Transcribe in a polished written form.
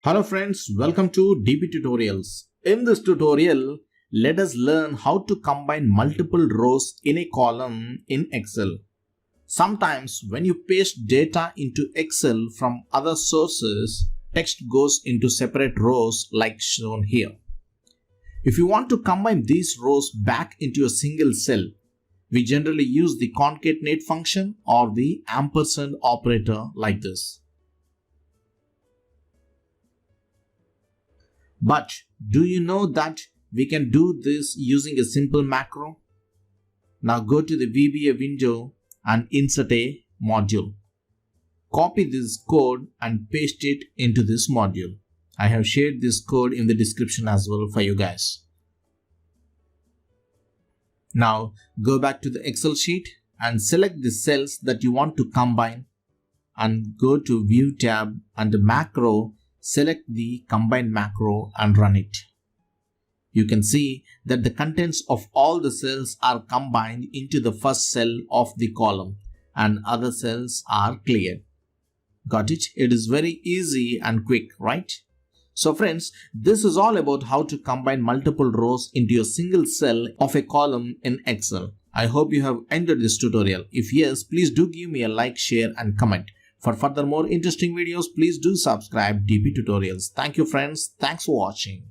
Hello friends, welcome to DP Tutorials. In this tutorial, let us learn how to combine multiple rows in a column in Excel. Sometimes when you paste data into Excel from other sources, text goes into separate rows like shown here. If you want to combine these rows back into a single cell, we generally use the concatenate function or the ampersand operator like this. But do you know that we can do this using a simple macro? Now go to the VBA window and insert a module. Copy this code and paste it into this module. I have shared this code in the description as well for you guys. Now go back to the Excel sheet and select the cells that you want to combine and go to View tab and the macro. Select the combine macro and run it. You can see that the contents of all the cells are combined into the first cell of the column and other cells are cleared. Got it? It is very easy and quick, right? So friends, this is all about how to combine multiple rows into a single cell of a column in Excel. I hope you have enjoyed this tutorial. If yes, please do give me a like, share and comment. For further more interesting videos, please do subscribe DP Tutorials. Thank you friends. Thanks for watching.